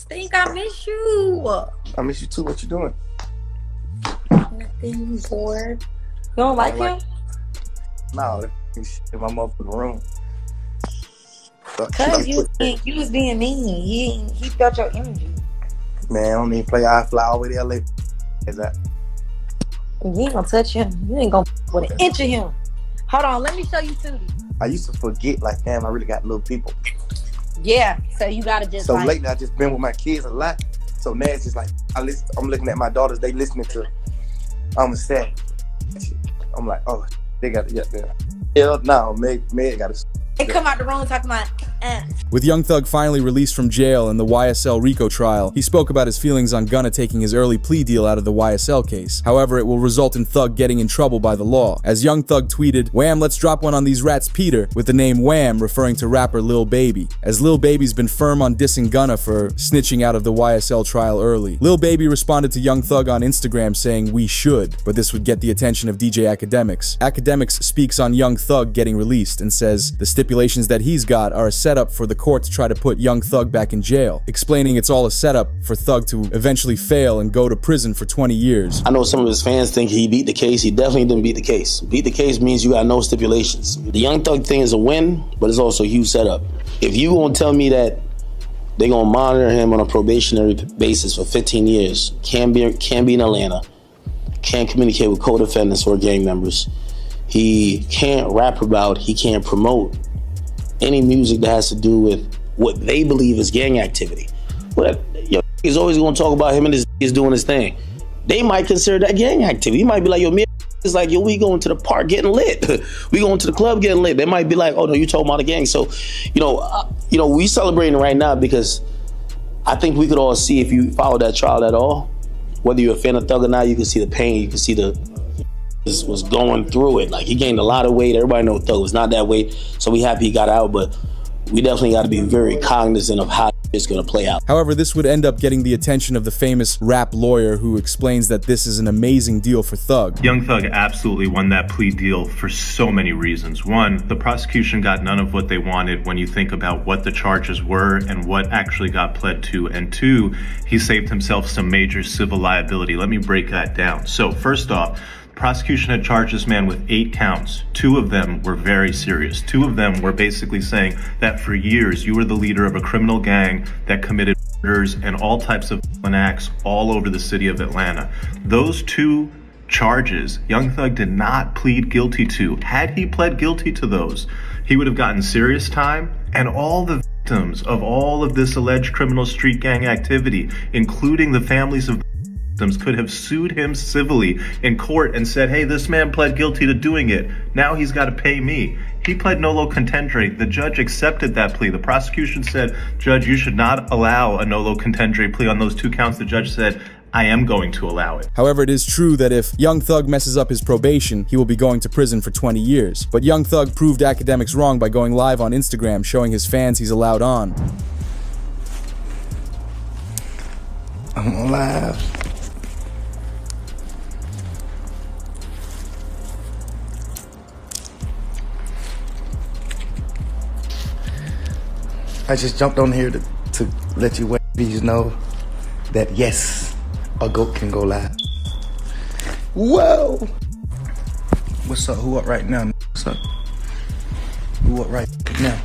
Stink, I miss you. I miss you too. What you doing? Nothing, bored. You don't like him? No, he's in my motherfucking room. Cause you was being mean. He felt your energy. Man, I don't even play. I fly all the way to LA. Is that? You ain't gonna touch him. You ain't gonna with an inch of him. Hold on, let me show you Tootie. I used to forget, like, damn, I really got little people. Yeah, so you gotta just. So lately, I just been with my kids a lot. So now it's just like I'm looking at my daughters. They listening to I'm a sad. I'm like, oh, they got it. Yeah. Hell no, Meg got it. They come out the room talking about. With Young Thug finally released from jail in the YSL RICO trial, he spoke about his feelings on Gunna taking his early plea deal out of the YSL case. However, it will result in Thug getting in trouble by the law. As Young Thug tweeted, "Wham, let's drop one on these rats Peter," with the name Wham referring to rapper Lil Baby, as Lil Baby's been firm on dissing Gunna for snitching out of the YSL trial early. Lil Baby responded to Young Thug on Instagram saying, "We should," but this would get the attention of DJ Academics. Academics speaks on Young Thug getting released and says the stipulations that he's got are a setup for the court to try to put Young Thug back in jail, explaining it's all a setup for Thug to eventually fail and go to prison for 20 years. I know some of his fans think he beat the case. He definitely didn't beat the case. Beat the case means you got no stipulations. The Young Thug thing is a win, but it's also a huge setup. If you gonna tell me that they're gonna monitor him on a probationary basis for 15 years, can't be in Atlanta, can't communicate with co-defendants or gang members, he can't rap about, he can't promote any music that has to do with what they believe is gang activity. But he's always gonna talk about him and his doing his thing. They might consider that gang activity. He might be like, yo, me is like, yo, we going to the park getting lit. We going to the club getting lit. They might be like, oh no, you talking about a gang. So, we celebrating right now because I think we could all see, if you follow that trial at all, whether you're a fan of Thug or not, you can see the pain, you can see this was going through it. Like, he gained a lot of weight. Everybody knows Thug was not that weight, so we happy he got out, but we definitely got to be very cognizant of how it's going to play out. However, this would end up getting the attention of the famous rap lawyer who explains that this is an amazing deal for Thug. Young Thug absolutely won that plea deal for so many reasons. One, the prosecution got none of what they wanted when you think about what the charges were and what actually got pled to. And two, he saved himself some major civil liability. Let me break that down. So first off, prosecution had charged this man with 8 counts. 2 of them were very serious. 2 of them were basically saying that for years you were the leader of a criminal gang that committed murders and all types of acts all over the city of Atlanta. Those 2 charges Young Thug did not plead guilty to. Had he pled guilty to those, he would have gotten serious time, and all the victims of all of this alleged criminal street gang activity, including the families of could have sued him civilly in court and said, hey, this man pled guilty to doing it. Now he's got to pay me. He pled nolo contendere. The judge accepted that plea. The prosecution said, Judge, you should not allow a nolo contendere plea on those 2 counts. The judge said, I am going to allow it. However, it is true that if Young Thug messes up his probation, he will be going to prison for 20 years. But Young Thug proved Academics wrong by going live on Instagram, showing his fans he's allowed on. I'm live. I just jumped on here to let you know that yes, a goat can go live. Whoa! What's up? Who up right now? What's up? Who up right now?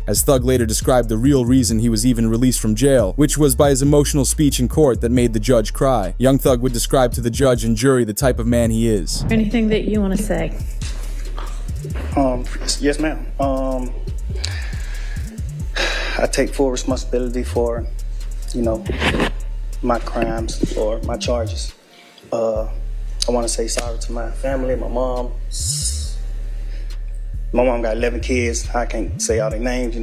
As Thug later described the real reason he was even released from jail, which was by his emotional speech in court that made the judge cry. Young Thug would describe to the judge and jury the type of man he is. Anything that you want to say? Yes, ma'am. I take full responsibility for, my crimes or my charges. I want to say sorry to my family, my mom. My mom got 11 kids. I can't say all their names,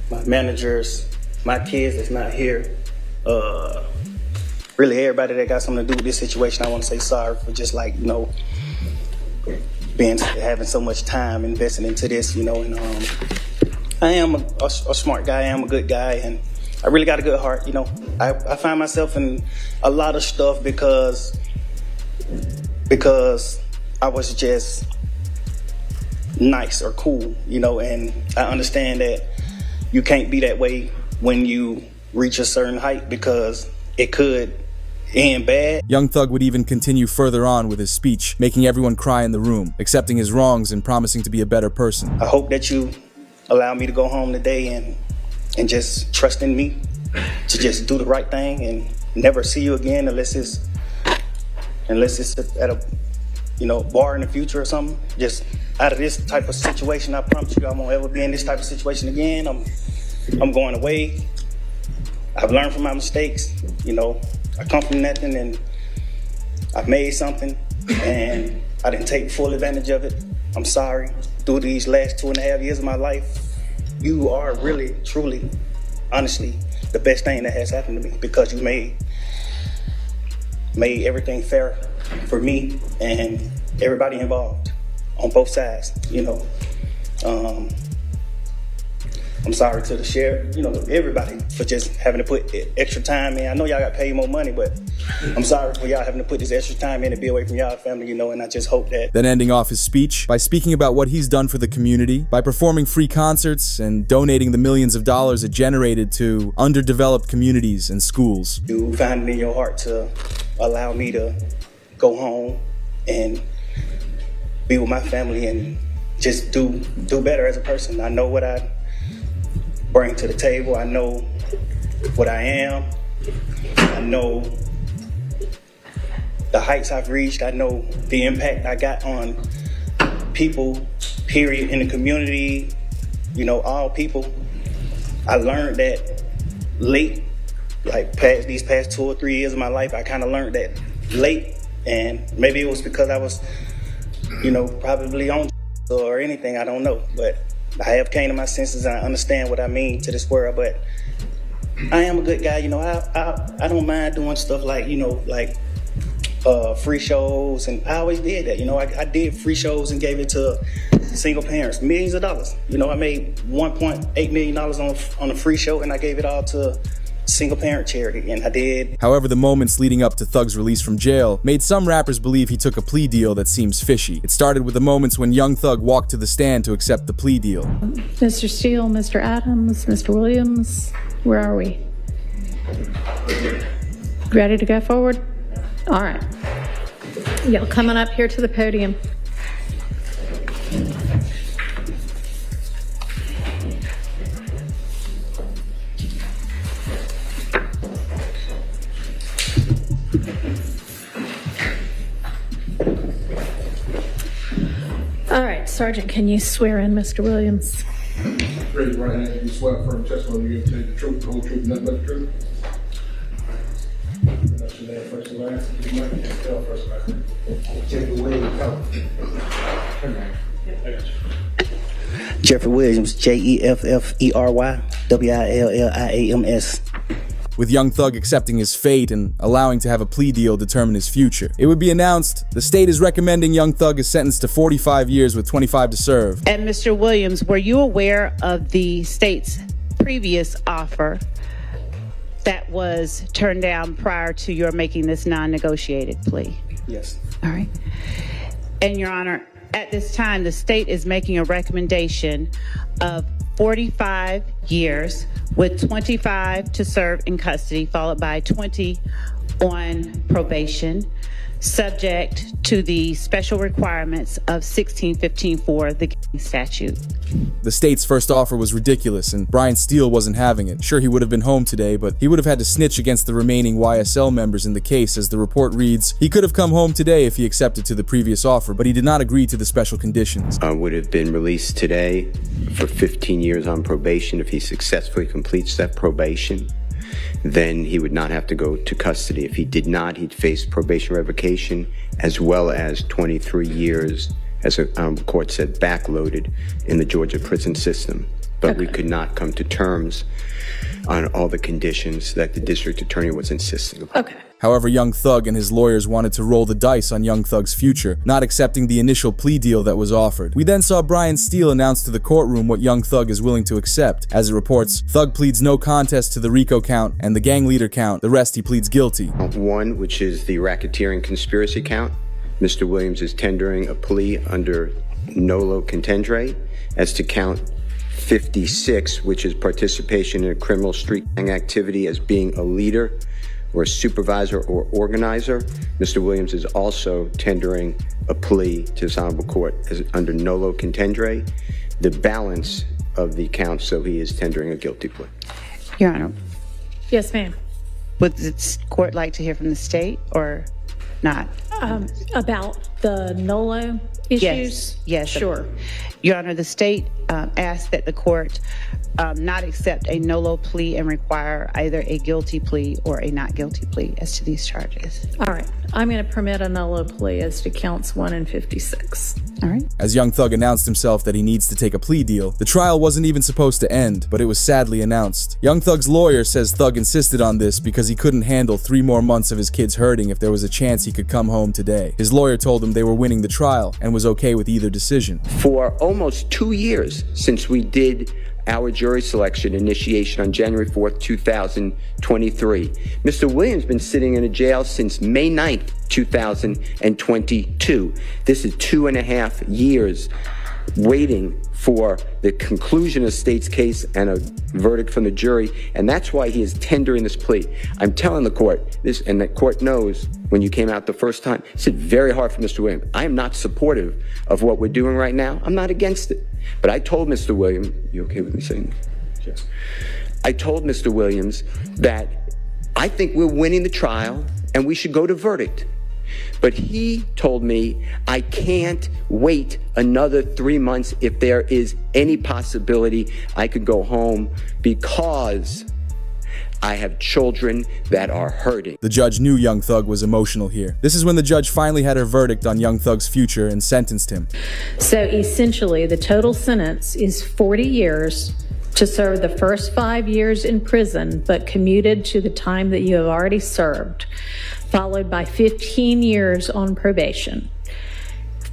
My managers, my kids that's not here. Really everybody that got something to do with this situation, I want to say sorry for just having so much time invested into this, and I am a smart guy, I am a good guy, and I really got a good heart, I find myself in a lot of stuff because I was just nice or cool, you know, and I understand that you can't be that way when you reach a certain height because it could end bad. Young Thug would even continue further on with his speech, making everyone cry in the room, accepting his wrongs and promising to be a better person. I hope that you allow me to go home today and just trust in me to just do the right thing and never see you again unless it's at a, you know, bar in the future or something. Just out of this type of situation, I promise you I won't ever be in this type of situation again. I'm going away. I've learned from my mistakes. You know, I come from nothing and I've made something and I didn't take full advantage of it. I'm sorry. Through these last 2.5 years of my life, you are really, truly, honestly, the best thing that has happened to me because you made everything fair for me and everybody involved on both sides, you know. I'm sorry to the sheriff, you know, everybody for just having to put extra time in. I know y'all got paid more money, but I'm sorry for y'all having to put this extra time in to be away from y'all family, you know, and I just hope that. Then ending off his speech by speaking about what he's done for the community, by performing free concerts and donating the millions of dollars it generated to underdeveloped communities and schools. You find it in your heart to allow me to go home and be with my family and just do better as a person. I know what I bring to the table. I know what I am. I know the heights I've reached. I know the impact I got on people, period, in the community, you know, all people. I learned that late, like these past 2 or 3 years of my life, I kind of learned that late, and maybe it was because I was, you know, probably on or anything, I don't know, but I have came to my senses and I understand what I mean to this world. But I am a good guy, you know. I don't mind doing stuff like, you know, like free shows, and I always did that, you know. I did free shows and gave it to single parents, millions of dollars. You know, I made $1.8 million on a free show, and I gave it all to single parent charity, and I did. However, the moments leading up to Thug's release from jail made some rappers believe he took a plea deal that seems fishy. It started with the moments when Young Thug walked to the stand to accept the plea deal. Mr. Steele, Mr. Adams, Mr. Williams, where are we? Ready to go forward? All right. Y'all coming up here to the podium. All right, Sergeant, can you swear in Mr. Williams? Raise your right hand. You swear affirm testimony you give to the truth, the whole truth, nothing but the truth. That's your name, first and last. You might can't tell first and last. Jeffrey Williams. Jeffrey Williams, Jeffrey Williams. With Young Thug accepting his fate and allowing to have a plea deal determine his future. It would be announced the state is recommending Young Thug is sentenced to 45 years with 25 to serve. And Mr. Williams, were you aware of the state's previous offer that was turned down prior to your making this non-negotiated plea? Yes. All right. And Your Honor, at this time, the state is making a recommendation of 45 years with 25 to serve in custody, followed by 20 on probation, subject to the special requirements of 1615 the gang statute. The state's first offer was ridiculous, and Brian Steele wasn't having it. Sure, he would have been home today, but he would have had to snitch against the remaining YSL members in the case. As the report reads, he could have come home today if he accepted to the previous offer, but he did not agree to the special conditions. Would have been released today for 15 years on probation. If he successfully completes that probation, then he would not have to go to custody. If he did not, he'd face probation revocation as well as 23 years, as a court said, backloaded in the Georgia prison system but we could not come to terms on all the conditions that the district attorney was insisting upon. Okay. However, Young Thug and his lawyers wanted to roll the dice on Young Thug's future, not accepting the initial plea deal that was offered. We then saw Brian Steele announce to the courtroom what Young Thug is willing to accept. As it reports, Thug pleads no contest to the RICO count and the gang leader count. The rest he pleads guilty. One, which is the racketeering conspiracy count, Mr. Williams is tendering a plea under nolo contendere. As to count 56, which is participation in a criminal street gang activity as being a leader or a supervisor or organizer, Mr. Williams is also tendering a plea to this honorable court as under nolo contendere. The balance of the counts, so he is tendering a guilty plea. Your Honor, Yes, ma'am. would the court like to hear from the state or not? About the NOLO issues? Yes. Sure. Your Honor, the state asked that the court not accept a NOLO plea and require either a guilty plea or a not guilty plea as to these charges. All right. I'm going to permit a NOLO plea as to counts 1 and 56. All right. As Young Thug announced himself that he needs to take a plea deal, the trial wasn't even supposed to end, but it was sadly announced. Young Thug's lawyer says Thug insisted on this because he couldn't handle 3 more months of his kids hurting if there was a chance he could come home today. His lawyer told him they were winning the trial and was okay with either decision. For almost 2 years since we did our jury selection initiation on January 4th, 2023. Mr. Williams has been sitting in a jail since May 9th, 2022. This is 2.5 years waiting for the conclusion of the state's case and a verdict from the jury, and that's why he is tendering this plea. I'm telling the court this, and the court knows when you came out the first time, it's very hard for Mr. Williams. I am not supportive of what we're doing right now. I'm not against it. But I told Mr. Williams, you okay with me saying this? Yes. I told Mr. Williams that I think we're winning the trial and we should go to verdict. But he told me I can't wait another 3 months if there is any possibility I could go home because I have children that are hurting. The judge knew Young Thug was emotional here. This is when the judge finally had her verdict on Young Thug's future and sentenced him. So essentially, the total sentence is 40 years to serve the first 5 years in prison, but commuted to the time that you have already served, followed by 15 years on probation,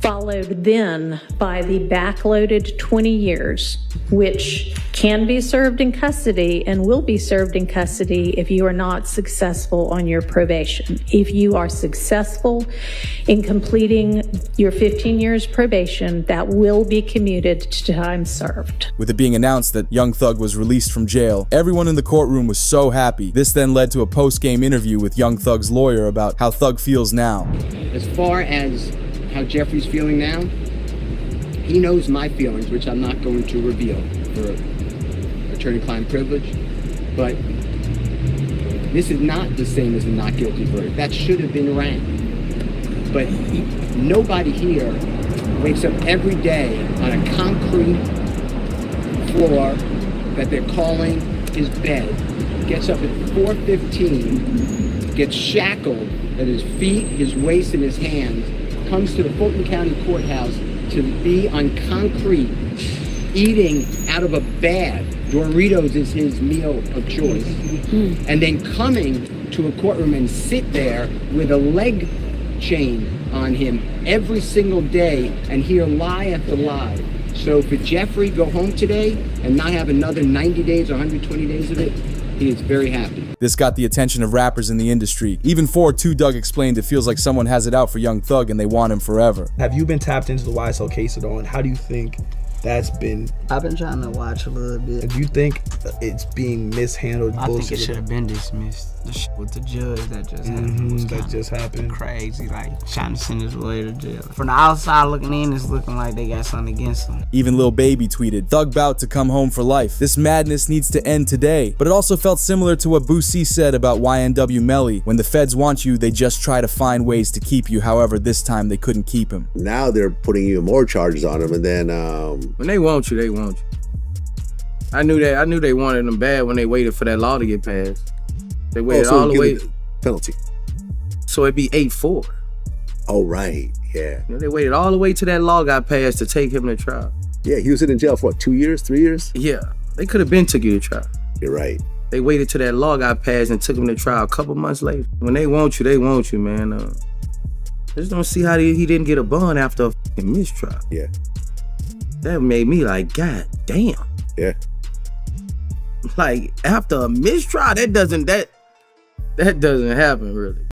followed then by the backloaded 20 years, which can be served in custody and will be served in custody if you are not successful on your probation. If you are successful in completing your 15 years probation, that will be commuted to time served. With it being announced that Young Thug was released from jail, everyone in the courtroom was so happy. This then led to a post-game interview with Young Thug's lawyer about how Thug feels now. As far as how Jeffrey's feeling now, he knows my feelings, which I'm not going to reveal for attorney-client privilege, but this is not the same as a not guilty verdict. That should have been ran. But nobody here wakes up every day on a concrete floor that they're calling his bed, gets up at 4:15, gets shackled at his feet, his waist, and his hands, comes to the Fulton County Courthouse to be on concrete, eating out of a bag. Doritos is his meal of choice. And then coming to a courtroom and sit there with a leg chain on him every single day and hear lie after lie. So for Jeffrey, go home today and not have another 90 days or 120 days of it, he is very happy. This got the attention of rappers in the industry. Even 4-2 Doug explained it feels like someone has it out for Young Thug and they want him forever. Have you been tapped into the YSL case at all, and how do you think that's been? I've been trying to watch a little bit. Do you think it's being mishandled? I think it should have been dismissed. The shit with the judge that just happened was that just happened. Crazy, like trying to send his way to jail. From the outside looking in, it's looking like they got something against him. Even Lil Baby tweeted, "Thug bout to come home for life. This madness needs to end today." But it also felt similar to what Boosie said about YNW Melly. When the feds want you, they just try to find ways to keep you. However, this time they couldn't keep him. Now they're putting even more charges on him, and then when they want you, they want you. I knew they wanted him bad when they waited for that law to get passed. They waited all the way. Penalty. So it'd be 8-4. Oh, right. Yeah. You know, they waited all the way till that law got passed to take him to trial. Yeah, he was in jail for what, 2 years, 3 years? Yeah. They could have been took you to trial. You're right. They waited till that law got passed and took him to trial a couple months later. When they want you, man. I just don't see how he didn't get a bond after a fucking mistrial. Yeah. That made me like, God damn. Yeah. Like, after a mistrial, that doesn't happen, really.